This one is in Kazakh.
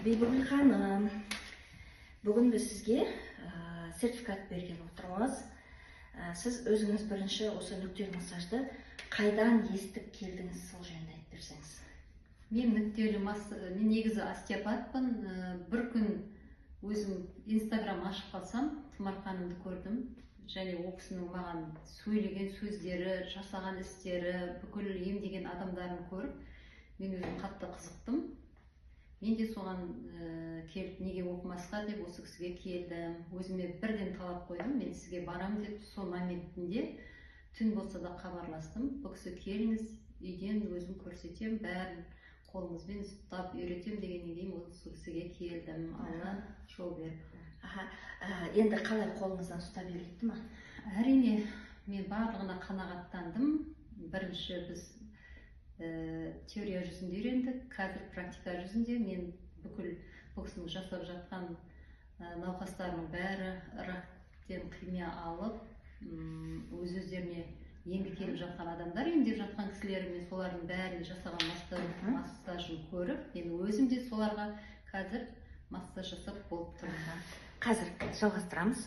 Бибігүл ханым, бүгін біз сізге сертификат берген отырмыз. Сіз өзіңіз бірінші осы нүктелі массажды қайдан естіп келдіңіз, сол жөнінде айтып берсеңіз. Мен негізі остеопатпын. Бір күн өзім Инстаграм ашып қалсам, Тұмар ханымды көрдім. Және ол кісінің маған сөйлеген сөздері, жасаған істері, бүкіл емдеген адамдарын көріп, мен өзім қатты қызықтым. Мен де соған келіп, неге оқымасқа деп осы кісіге келдім. Өзіме бірден талап қойдым, мен сізге барам деп, сол моментінде түн болса да хабарластым. Бұл кісі келіңіз, үйден өзім көрсетем, бәрін қолыңызбен ұстап үйретем дегеннен кейін осы кісіге келдім. Алла жол берді. Енді қалай қолыңыздан ұстап үйретті ма? Әрине, мен барлығына қанағаттандым. Бірінші біз теория жүзінде үйрендік, қазір практика жүзінде. Мен бүкіл бұл кісінің жасап жатқан науқастарының бәрі рактен химия алып, өз-өздеріне енді келіп жатқан адамдар, емдеп жатқан кісілер, мен солардың бәріне жасаған массажын көріп, мен өзім де соларға қазір массаж жасап болып тұрмын. Қазір жалғастырамыз.